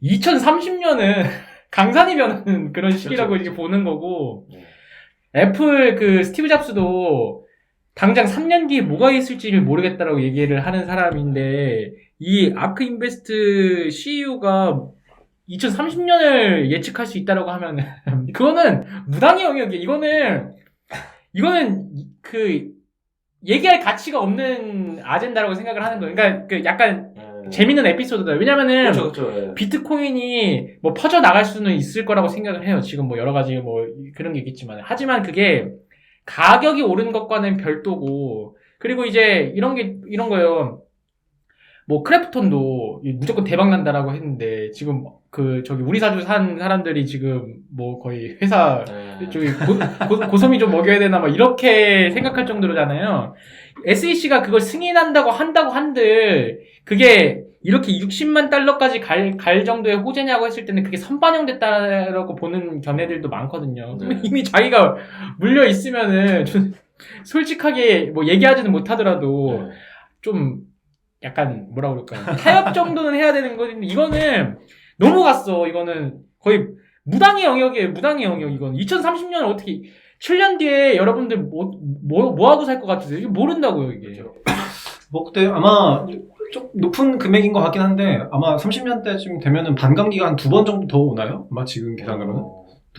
2030년은 강산이 변하는 그런 시기라고 이렇게 보는 거고 애플 그 스티브 잡스도 당장 3년 뒤에 뭐가 있을지를 모르겠다라고 얘기를 하는 사람인데 이 아크 인베스트 CEO가 2030년을 예측할 수 있다라고 하면 그거는 무당의 영역이에요. 이거는 그 얘기할 가치가 없는 아젠다라고 생각을 하는 거예요. 그러니까 그 약간 재밌는 에피소드다. 왜냐면은 그렇죠. 비트코인이 뭐 퍼져 나갈 수는 있을 거라고 생각을 해요. 지금 뭐 여러 가지 뭐 그런 게 있겠지만 하지만 그게 가격이 오른 것과는 별도고 그리고 이제 이런 거예요. 뭐 크래프톤도 무조건 대박 난다라고 했는데 지금 저기 우리 사주 산 사람들이 지금 뭐 거의 회사 저기 고소미 좀 먹여야 되나 막 이렇게 생각할 정도로잖아요. SEC가 그걸 승인한다고 한들 그게 이렇게 60만 달러까지 갈 정도의 호재냐고 했을 때는 그게 선반영됐다라고 보는 견해들도 많거든요. 네. 이미 자기가 물려 있으면은 솔직하게 뭐 얘기하지는 못하더라도 좀 약간 뭐라 그럴까요? 타협 정도는 해야 되는 건데 이거는 넘어갔어. 이거는 거의 무당의 영역이에요. 무당의 영역 이건 2030년을 어떻게 7년 뒤에 여러분들 뭐 하고 살 것 같으세요? 이거 모른다고요 이게. 뭐 그때 아마 좀 높은 금액인 것 같긴 한데 아마 30년대쯤 되면은 반감기가 한 2번 정도 더 오나요? 아마 지금 계산으로는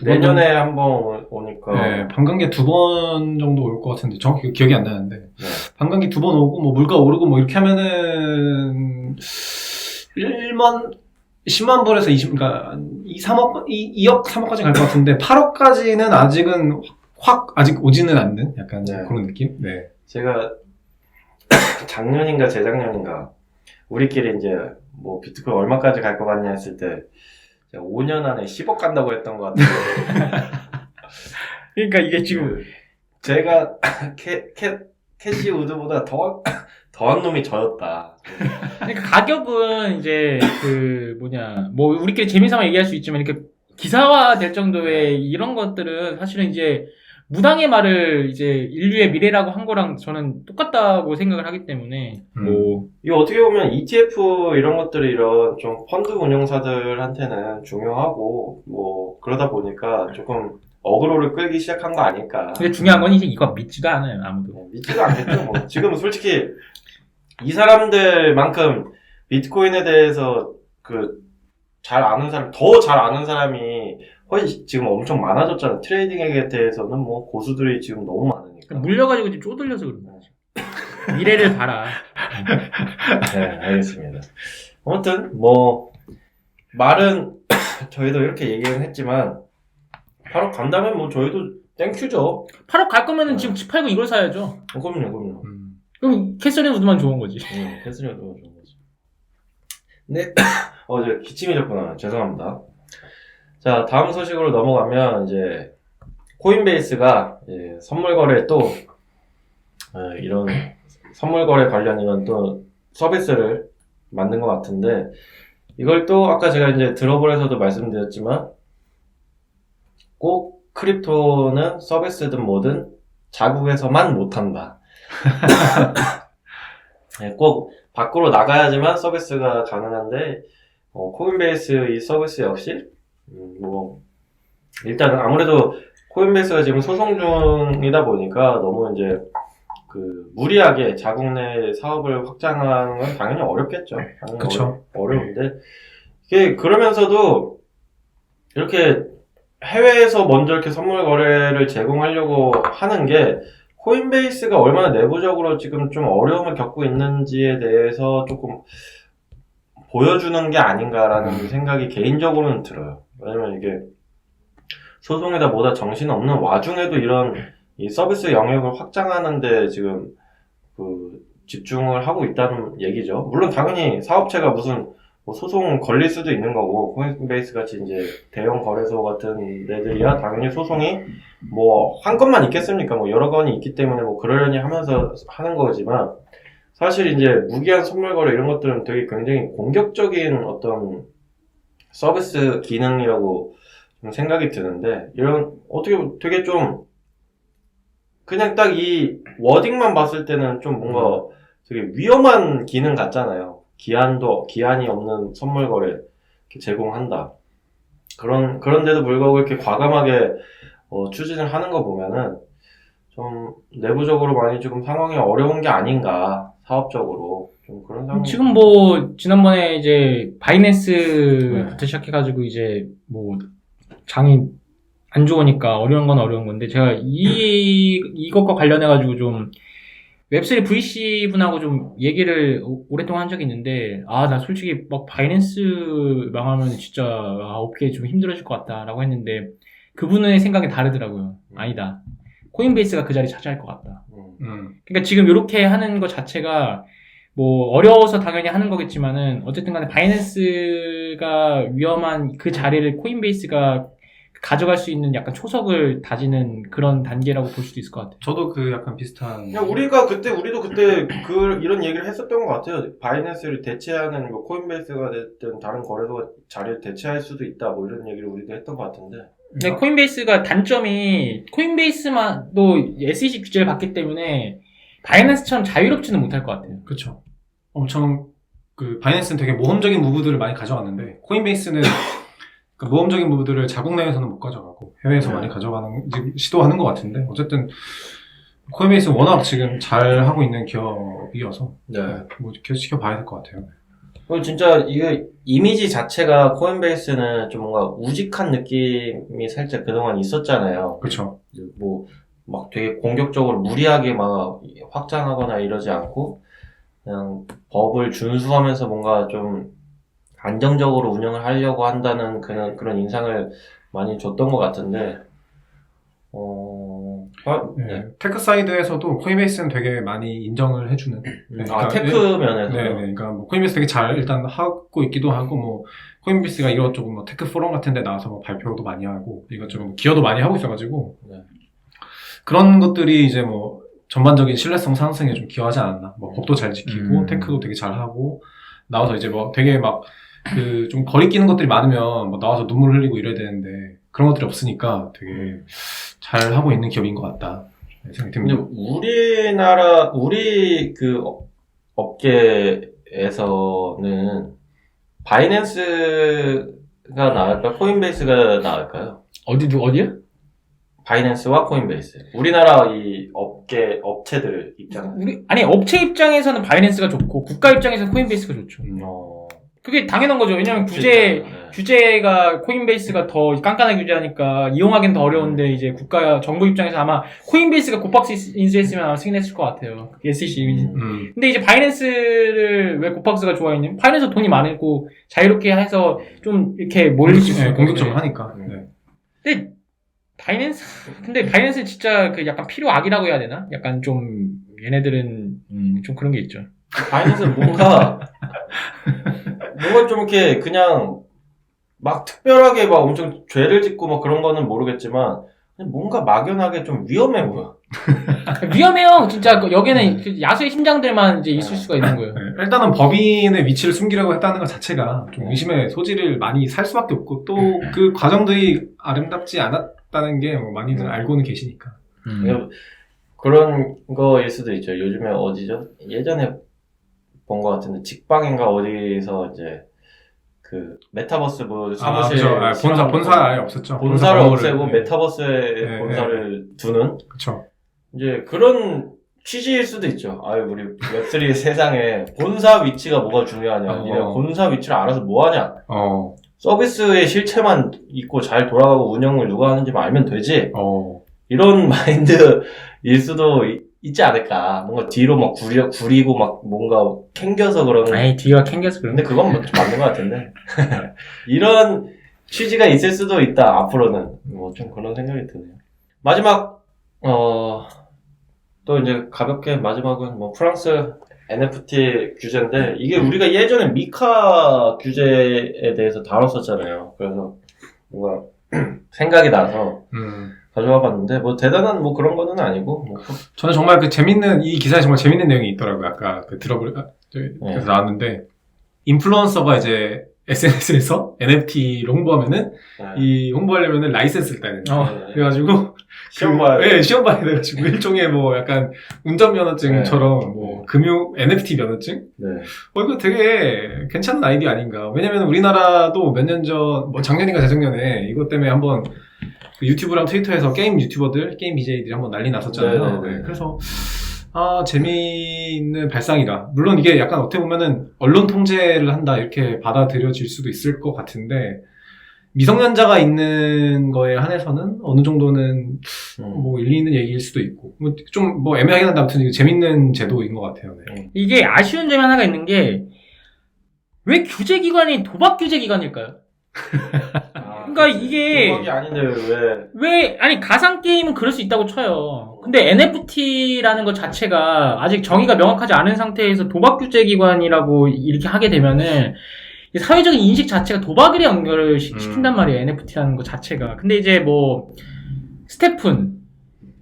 내년에 한번 오니까 네, 반감기 2번 정도 올 것 같은데 정확히 기억이 안 나는데 네. 반감기 2번 오고 뭐 물가 오르고 뭐 이렇게 하면은 10만 불에서 2억 3억까지 갈 것 같은데 8억까지는 아직은 아직 오지는 않는 약간 네. 그런 느낌? 네. 제가 작년인가 재작년인가 우리끼리 이제 뭐 비트코인 얼마까지 갈 것 같냐 했을 때 제가 5년 안에 10억 간다고 했던 것 같아요. 그러니까 이게 지금 제가 캐시 우드보다 더한 놈이 저였다. 그러니까 가격은 이제 뭐 우리끼리 재미삼아 얘기할 수 있지만 이렇게 기사화 될 정도의 이런 것들은 사실은 이제 무당의 말을 이제 인류의 미래라고 한 거랑 저는 똑같다고 생각을 하기 때문에 뭐 이거 어떻게 보면 ETF 이런 것들이 이런 좀 펀드 운용사들한테는 중요하고 뭐 그러다 보니까 조금 어그로를 끌기 시작한 거 아닐까. 근데 중요한 건 이제 이거 믿지도 않아요 아무도. 믿지도 않겠죠. 뭐 지금 솔직히 이 사람들만큼 비트코인에 대해서 더 잘 아는 사람이 훨씬 지금 엄청 많아졌잖아요. 트레이딩에 대해서는 뭐 고수들이 지금 너무 많으니까. 물려가지고 이제 쪼들려서 그런 거지. 미래를 봐라. 네, 알겠습니다. 아무튼 뭐 말은 저희도 이렇게 얘기는 했지만 8억 간다면 뭐 저희도 땡큐죠. 8억 갈 거면은 지금 집 팔고 이걸 사야죠. 그럼요. 그럼 캐서린 우드만 좋은 거지. 캐서린 우드만 좋은 거지. 네, 저 기침이 졌구나. 죄송합니다. 자, 다음 소식으로 넘어가면 이제 코인베이스가 선물 거래에 또 이런 선물 거래 관련 이런 또 서비스를 만든 것 같은데, 이걸 또 아까 제가 이제 드러블에서도 말씀드렸지만, 꼭 크립토는 서비스든 뭐든 자국에서만 못한다. 네, 꼭 밖으로 나가야지만 서비스가 가능한데, 코인베이스 이 서비스 역시, 뭐, 일단 아무래도 코인베이스가 지금 소송 중이다 보니까 너무 이제 무리하게 자국 내 사업을 확장하는 건 당연히 어렵겠죠. 당연히 그쵸. 어려운데, 이게 그러면서도 이렇게 해외에서 먼저 이렇게 선물 거래를 제공하려고 하는 게 코인베이스가 얼마나 내부적으로 지금 좀 어려움을 겪고 있는지에 대해서 조금 보여주는 게 아닌가라는 생각이 개인적으로는 들어요. 왜냐면 이게 소송에다 뭐다 정신없는 와중에도 이런 이 서비스 영역을 확장하는데 지금 집중을 하고 있다는 얘기죠. 물론 당연히 사업체가 무슨 뭐 소송 걸릴 수도 있는 거고, 코인베이스 같이 이제 대형 거래소 같은 데들이야 당연히 소송이 뭐 한 건만 있겠습니까? 뭐 여러 건이 있기 때문에 뭐 그러려니 하면서 하는 거지만, 사실 이제 무기한 선물 거래 이런 것들은 되게 굉장히 공격적인 어떤 서비스 기능이라고 좀 생각이 드는데, 이런 어떻게 되게 좀 그냥 딱 이 워딩만 봤을 때는 좀 뭔가 되게 위험한 기능 같잖아요. 기한이 없는 선물 거래 이렇게 제공한다. 그런데도 불구하고 이렇게 과감하게 추진을 하는 거 보면은 좀 내부적으로 많이 조금 상황이 어려운 게 아닌가, 사업적으로 좀 그런 상황이. 지금 뭐 지난번에 이제 바이낸스부터 시작해가지고 이제 뭐 장이 안 좋으니까 어려운 건 어려운 건데, 제가 이것과 관련해가지고 좀 웹3 VC 분하고 좀 얘기를 오랫동안 한 적이 있는데, 나 솔직히 막 바이낸스 망하면 진짜 업계 좀 힘들어질 것 같다라고 했는데, 그분의 생각이 다르더라고요. 아니다. 코인베이스가 그 자리 차지할 것 같다. 그러니까 지금 이렇게 하는 것 자체가 뭐 어려워서 당연히 하는 거겠지만은, 어쨌든 간에 바이낸스가 위험한 그 자리를 코인베이스가 가져갈 수 있는 약간 초석을 다지는 그런 단계라고 볼 수도 있을 것 같아요. 저도 약간 비슷한. 야, 우리도 그때 이런 얘기를 했었던 것 같아요. 바이낸스를 대체하는 뭐 코인베이스가 됐든 다른 거래소가 자리를 대체할 수도 있다, 뭐 이런 얘기를 우리도 했던 것 같은데. 근데 코인베이스가 단점이, 코인베이스만도 SEC 규제를 받기 때문에 바이낸스처럼 자유롭지는 못할 것 같아요. 그쵸. 엄청 바이낸스는 되게 모험적인 무브들을 많이 가져왔는데, 코인베이스는 그 모험적인 무브들을 자국 내에서는 못 가져가고 해외에서 많이 가져가는, 시도하는 것 같은데, 어쨌든 코인베이스는 워낙 지금 잘 하고 있는 기업이어서 뭐 계속 지켜봐야 될 것 같아요. 그리고 진짜 이게 이미지 자체가 코인베이스는 좀 뭔가 우직한 느낌이 살짝 그동안 있었잖아요. 그렇죠. 뭐 막 되게 공격적으로 무리하게 막 확장하거나 이러지 않고 그냥 법을 준수하면서 뭔가 좀 안정적으로 운영을 하려고 한다는 그런 인상을 많이 줬던 것 같은데, 테크 사이드에서도 코인베이스는 되게 많이 인정을 해주는. 테크 면에서. 네, 그러니까 뭐 코인베이스 되게 잘 일단 하고 있기도 하고, 뭐 코인베이스가 이것저것 뭐 테크 포럼 같은데 나와서 뭐 발표도 많이 하고 이것저것 기여도 많이 하고 있어가지고 그런 것들이 이제 뭐 전반적인 신뢰성 상승에 좀 기여하지 않았나. 뭐 법도 잘 지키고 테크도 되게 잘 하고 나와서 이제 뭐 되게 막 좀 거리끼는 것들이 많으면 뭐 나와서 눈물 흘리고 이래야 되는데, 그런 것들이 없으니까 되게 잘 하고 있는 기업인 것 같다 생각이 듭니다. 근데 우리 업계에서는 바이낸스가 나을까, 코인베이스가 나을까요? 어디요? 바이낸스와 코인베이스. 우리나라 이 업체들 입장에서. 업체 입장에서는 바이낸스가 좋고, 국가 입장에서는 코인베이스가 좋죠. 그게 당연한 거죠. 왜냐면 규제가 코인베이스가 더 깐깐하게 규제하니까 이용하기는 더 어려운데, 이제 정부 입장에서 아마 코인베이스가 고박스 인수했으면 아마 승인했을 것 같아요. SEC. 근데 이제 바이낸스를 왜 고박스가 좋아했냐면, 바이낸스 돈이 많고 자유롭게 해서 좀 이렇게 몰릴 수 있어요. 공격적으로 하니까. 근데 바이낸스 진짜 약간 필요악이라고 해야 되나? 약간 좀 얘네들은 좀 그런 게 있죠. 바이낸스는 뭔가 좀 이렇게 그냥 막 특별하게 막 엄청 죄를 짓고 막 그런 거는 모르겠지만, 그냥 뭔가 막연하게 좀 위험해 보여. 위험해요. 진짜 여기는 그 야수의 심장들만 이제 있을 수가 있는 거예요. 네, 일단은 법인의 위치를 숨기려고 했다는 것 자체가 좀 의심의 소지를 많이 살 수밖에 없고 또 그 과정들이 아름답지 않았다는 게 뭐 많이들 알고는 계시니까. 그런 거일 수도 있죠. 요즘에 어디죠? 예전에 본 것 같은데 직방인가 어디서 이제 그 메타버스 뭐 사무실 그죠. 본사 아예 없었죠. 본사를 본사 없애고 네. 메타버스에 본사를 두는 그렇죠. 이제 그런 취지일 수도 있죠. 아유 우리 웹3 세상에 본사 위치가 뭐가 중요하냐? 니네 본사 위치를 알아서 뭐하냐? 서비스의 실체만 있고 잘 돌아가고 운영을 누가 하는지만 알면 되지. 이런 마인드일 수도 있지 않을까. 뭔가 뒤로 막 구리고 막 뭔가 캥겨서 그러는. 아니, 뒤가 캥겨서 그런데. 근데 그건 맞는 것 같은데. 이런 취지가 있을 수도 있다, 앞으로는. 뭐 좀 그런 생각이 드네요. 마지막, 또 이제 가볍게 마지막은 뭐 프랑스 NFT 규제인데, 이게 우리가 예전에 미카 규제에 대해서 다뤘었잖아요. 그래서 뭔가 생각이 나서 가져와 봤는데, 뭐 대단한 뭐 그런 거는 아니고, 뭐. 저는 정말 이 기사에 정말 재밌는 내용이 있더라고요. 아까 그래서 나왔는데, 인플루언서가 이제 SNS에서 NFT를 홍보하면은, 이 홍보하려면은 라이센스를 따야 된다. 그래가지고, 시험 봐야 돼. 네, 시험 봐야 돼가지고, 일종의 뭐 약간 운전면허증처럼 뭐 NFT 면허증? 네. 이거 되게 괜찮은 아이디어 아닌가. 왜냐면 우리나라도 몇 년 전, 뭐 작년인가 재작년에 이것 때문에 한번 그 유튜브랑 트위터에서 게임 유튜버들, 게임 BJ들이 한번 난리 났었잖아요. 네, 그래서, 재미있는 발상이다. 물론 이게 약간 어떻게 보면은 언론 통제를 한다 이렇게 받아들여질 수도 있을 것 같은데, 미성년자가 있는 거에 한해서는 어느 정도는 뭐 일리 있는 얘기일 수도 있고, 좀 뭐 애매하긴 한데 아무튼 이게 재밌는 제도인 것 같아요. 네. 이게 아쉬운 점이 하나가 있는 게, 왜 규제기관이 도박 규제기관일까요? 그러니까 이게 도박이 아닌데 아니 가상 게임은 그럴 수 있다고 쳐요. 근데 NFT라는 것 자체가 아직 정의가 명확하지 않은 상태에서 도박 규제 기관이라고 이렇게 하게 되면은 사회적인 인식 자체가 도박에 연결을 시킨단 말이에요. NFT라는 것 자체가. 근데 이제 뭐 스테픈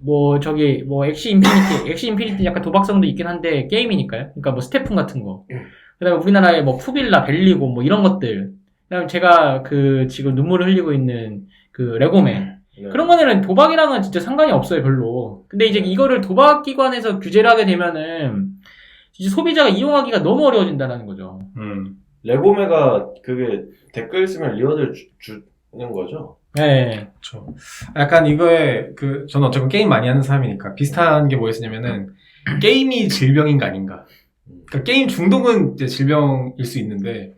뭐 저기 뭐 엑시 인피니티 약간 도박성도 있긴 한데 게임이니까요. 그러니까 뭐 스테픈 같은 거. 그다음에 우리나라의 뭐 푸빌라, 벨리고 뭐 이런 것들. 그다음에 제가 그 지금 눈물을 흘리고 있는 그 레고맨. 그런 거는 도박이랑은 진짜 상관이 없어요, 별로. 근데 이제 이거를 도박기관에서 규제를 하게 되면은 이제 소비자가 이용하기가 너무 어려워진다는 거죠. 레고메가 그게 댓글 쓰면 리워드 주는 거죠? 네. 그렇죠. 약간 이거에 저는 어쨌든 게임 많이 하는 사람이니까 비슷한 게 뭐였냐면은 게임이 질병인가 아닌가. 그러니까 게임 중독은 이제 질병일 수 있는데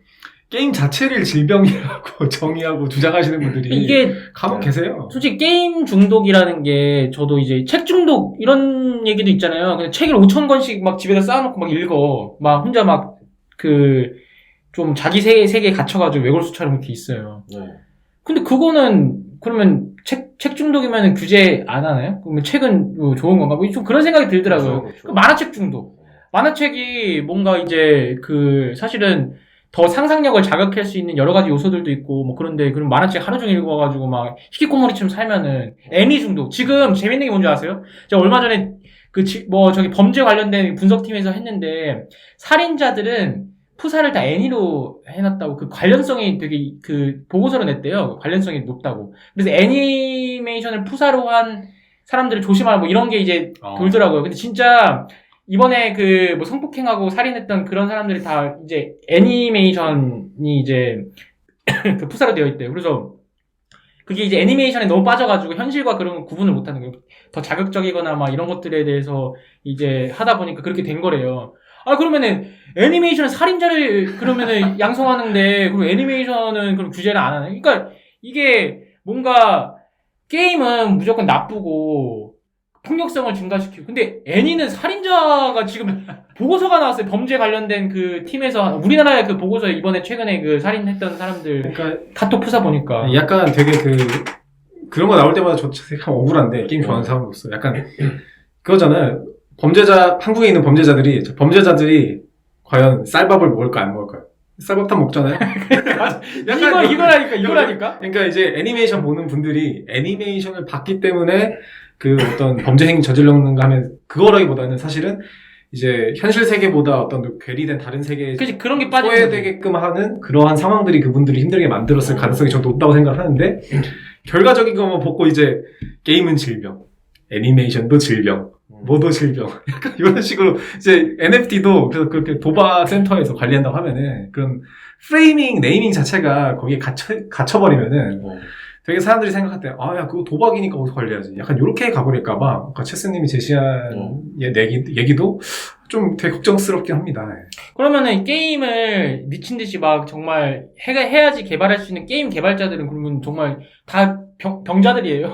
게임 자체를 질병이라고 정의하고 주장하시는 분들이 이게 간혹 계세요. 솔직히 게임 중독이라는 게 저도 이제 책 중독 이런 얘기도 있잖아요. 그냥 책을 5,000권씩 막 집에다 쌓아놓고 막 읽어. 막 혼자 막 좀 자기 세계에 갇혀가지고 외골수처럼 이렇게 있어요. 네. 근데 그거는 그러면 책 중독이면 규제 안 하나요? 그러면 책은 뭐 좋은 건가? 뭐 좀 그런 생각이 들더라고요. 그렇죠. 만화책 중독. 만화책이 뭔가 이제 사실은 더 상상력을 자극할 수 있는 여러 가지 요소들도 있고 뭐 그런데 그럼 만화책 하루 종일 읽어가지고 막 히키코모리처럼 살면은 애니 중독. 지금 재밌는 게 뭔지 아세요? 제가 얼마 전에 저기 범죄 관련된 분석팀에서 했는데 살인자들은 푸사를 다 애니로 해놨다고 그 관련성이 되게 보고서를 냈대요. 관련성이 높다고. 그래서 애니메이션을 푸사로 한 사람들을 조심하라 뭐 이런 게 이제 돌더라고요. 근데 진짜 이번에 뭐 성폭행하고 살인했던 그런 사람들이 다 이제 애니메이션이 이제 그 푸사로 되어 있대요. 그래서 그게 이제 애니메이션에 너무 빠져가지고 현실과 그런 걸 구분을 못하는 거예요. 더 자극적이거나 막 이런 것들에 대해서 이제 하다 보니까 그렇게 된 거래요. 그러면은 애니메이션은 살인자를 그러면은 양성하는데 그럼 애니메이션은 그럼 규제를 안 하네. 그러니까 이게 뭔가 게임은 무조건 나쁘고 폭력성을 증가시키고 근데 애니는 살인자가 지금 보고서가 나왔어요. 범죄 관련된 그 팀에서 우리나라의 그 보고서 이번에 최근에 그 살인했던 사람들 그러니까 카톡 푸사 보니까 약간 되게 그런 거 나올 때마다 저 참 억울한데 게임 좋아하는 사람으로서 약간 그거잖아요. 한국에 있는 범죄자들이 과연 쌀밥을 먹을까 안 먹을까요? 쌀밥탕 먹잖아요. 이거라니까. 그러니까 이제 애니메이션 보는 분들이 애니메이션을 봤기 때문에 그 어떤 범죄 행위 저질렀는가 하면 그거라기보다는 사실은 이제 현실 세계보다 어떤 괴리된 다른 세계에 그치, 그런 게 빠지는 거지. 소외되게끔 하는 그러한 상황들이 그분들이 힘들게 만들었을 가능성이 전 높다고 생각을 하는데 결과적인 것만 보고 이제 게임은 질병, 애니메이션도 질병, 뭐도 질병 약간 이런 식으로 이제 NFT도 그래서 그렇게 도박 센터에서 관리한다고 하면은 그런 프레이밍, 네이밍 자체가 거기에 갇혀버리면은 되게 사람들이 생각할 때, 아, 야, 그거 도박이니까 거기서 관리해야지. 약간 요렇게 가버릴까봐, 아까 체스님이 제시한 얘기도 좀 되게 걱정스럽긴 합니다. 그러면은 게임을 미친 듯이 막 정말 해야지 개발할 수 있는 게임 개발자들은 그러면 정말 다 병자들이에요.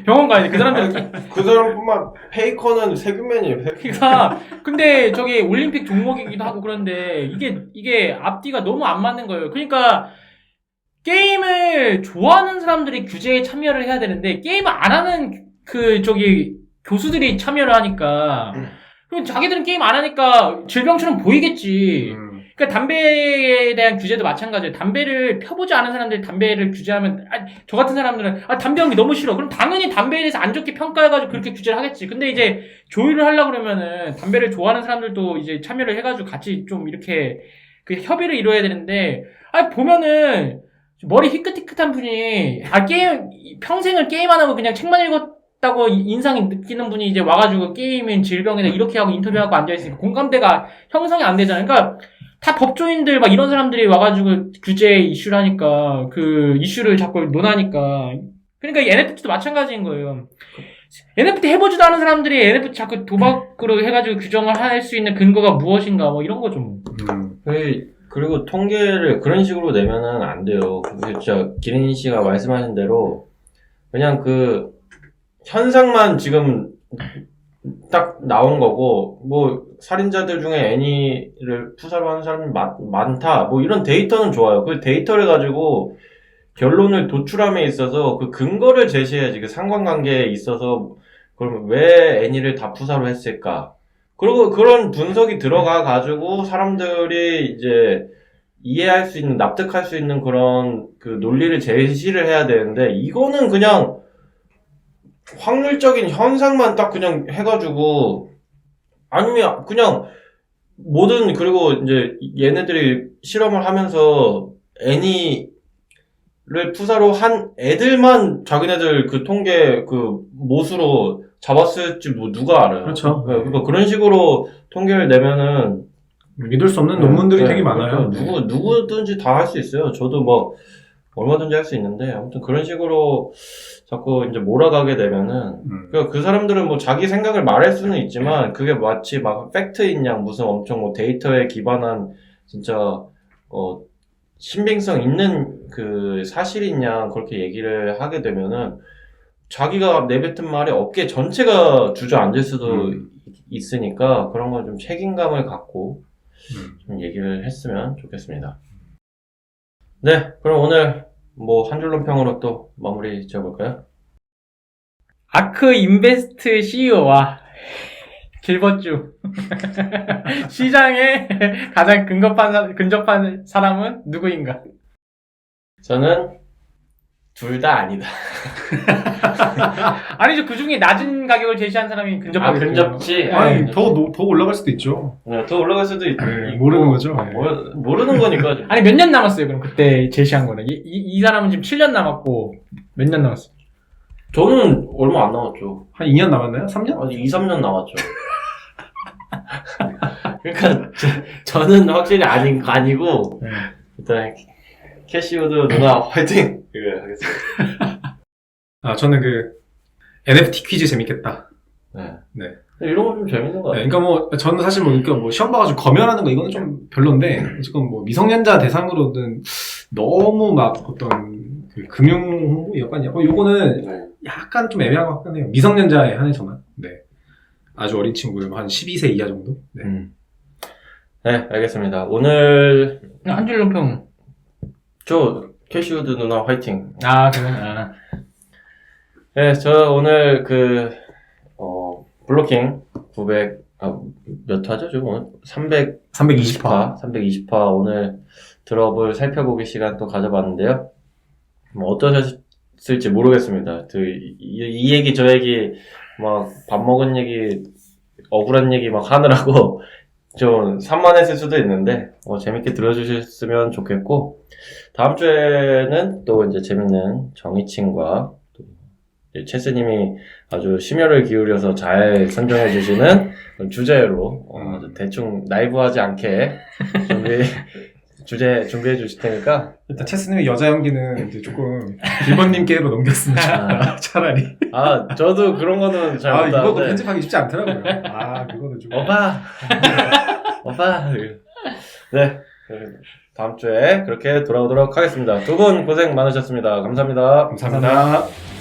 병원 가야 돼. 그 사람들. 그 사람뿐만 페이커는 세균맨이에요. 그러니까 근데 저게 올림픽 종목이기도 하고 그런데 이게 앞뒤가 너무 안 맞는 거예요. 그러니까 게임을 좋아하는 사람들이 규제에 참여를 해야 되는데 게임을 안 하는 교수들이 참여를 하니까 그럼 자기들은 게임 안 하니까 질병처럼 보이겠지. 그러니까 담배에 대한 규제도 마찬가지예요. 담배를 펴보지 않은 사람들이 담배를 규제하면 저 같은 사람들은 담배 연기 너무 싫어. 그럼 당연히 담배에 대해서 안 좋게 평가해가지고 그렇게 규제를 하겠지. 근데 이제 조율을 하려고 그러면은 담배를 좋아하는 사람들도 이제 참여를 해가지고 같이 좀 이렇게 그 협의를 이루어야 되는데 보면은 머리 희끗희끗한 분이 평생을 게임 안 하고 그냥 책만 읽었다고 인상이 느끼는 분이 이제 와가지고 게임은 질병이다 이렇게 하고 인터뷰하고 앉아있으니까 공감대가 형성이 안 되잖아요. 그러니까 다 법조인들 막 이런 사람들이 와가지고 규제 이슈를 하니까 그 이슈를 자꾸 논하니까 그러니까 이 NFT도 마찬가지인 거예요. NFT 해보지도 않은 사람들이 NFT 자꾸 도박으로 해가지고 규정을 할 수 있는 근거가 무엇인가 뭐 이런 거죠. 그리고 통계를 그런 식으로 내면은 안 돼요. 진짜 기린 씨가 말씀하신 대로 그냥 그 현상만 지금 딱 나온 거고 뭐 살인자들 중에 애니를 푸사로 하는 사람이 많다 뭐 이런 데이터는 좋아요. 그 데이터를 가지고 결론을 도출함에 있어서 그 근거를 제시해야지. 그 상관관계에 있어서 그러면 왜 애니를 다 푸사로 했을까? 그리고 그런 분석이 들어가 가지고 사람들이 이제 이해할 수 있는, 납득할 수 있는 그런 그 논리를 제시를 해야 되는데 이거는 그냥 확률적인 현상만 딱 그냥 해가지고 아니면 그냥 그리고 이제 얘네들이 실험을 하면서 애니를 푸사로 한 애들만 자기네들 그 통계 그 못으로 잡았을지 뭐 누가 알아요. 그렇죠. 그러니까 그런 식으로 통계를 내면은 믿을 수 없는 논문들이 되게 많아요. 그러니까 누구든지 다 할 수 있어요. 저도 뭐 얼마든지 할 수 있는데 아무튼 그런 식으로 자꾸 이제 몰아가게 되면은 그 사람들은 뭐 자기 생각을 말할 수는 있지만 그게 마치 막 팩트인 양 무슨 엄청 뭐 데이터에 기반한 진짜 신빙성 있는 그 사실인 양 그렇게 얘기를 하게 되면은 자기가 내뱉은 말에 업계 전체가 주저앉을 수도 있으니까 그런 건 좀 책임감을 갖고 좀 얘기를 했으면 좋겠습니다. 네, 그럼 오늘 뭐 한 줄로 평으로 또 마무리 지어볼까요? 아크 인베스트 CEO와 길버쭈 시장에 가장 근접한 사람은 누구인가? 저는 둘 다 아니다. 아니죠. 그 중에 낮은 가격을 제시한 사람이 근접하겠죠. 근접지? 아니, 더 올라갈 수도 있죠. 네, 더 올라갈 수도 있고. 모르는 거죠. 모르는 거니까. 아니, 몇 년 남았어요, 그럼 그때 제시한 거는. 이 사람은 지금 7년 남았고, 몇 년 남았어요? 저는 얼마 안 남았죠. 한 2년 남았나요? 3년? 아니, 2, 3년 남았죠. 그러니까, 저는 확실히 아니고, 일단, 캐시우드 누나 화이팅! 그래, 하겠습니다. 저는 NFT 퀴즈 재밌겠다. 네. 이런 거 좀 재밌는 거 같아요. 그러니까 뭐, 저는 사실 뭐 시험 봐가지고 검열하는 거 이거는 좀 별론데, 지금 뭐 미성년자 대상으로는 너무 막 어떤 금융 홍보? 약간, 요거는 약간 좀 애매한 것 같긴 해요. 미성년자에 한해서만. 네. 아주 어린 친구들, 한 12세 이하 정도? 네. 네, 알겠습니다. 오늘, 한 줄로 평. 저, 캐시우드 누나 화이팅. 그래. 네, 저 오늘 블로킹 몇 화죠, 지금 오늘? 320화. 320화 오늘 살펴보기 시간 또 가져봤는데요. 뭐, 어떠셨을지 모르겠습니다. 이 얘기, 저 얘기 막 밥 먹은 얘기, 억울한 얘기 막 하느라고 좀 산만했을 수도 있는데, 재밌게 들어주셨으면 좋겠고, 다음 주에는 또 이제 재밌는 정희친과 또 이제 체스님이 아주 심혈을 기울여서 잘 선정해주시는 주제로, 아주 대충 나이브하지 않게 주제 준비해 주실 테니까. 일단 체스님의 여자 연기는 이제 조금 빌번님께로 넘겼습니다. 차라리. 저도 그런 거는 잘 이거도 못하는데. 편집하기 쉽지 않더라고요. 그거는 좀. 오빠! 네. 다음 주에 그렇게 돌아오도록 하겠습니다. 두 분 고생 많으셨습니다. 감사합니다. 감사합니다.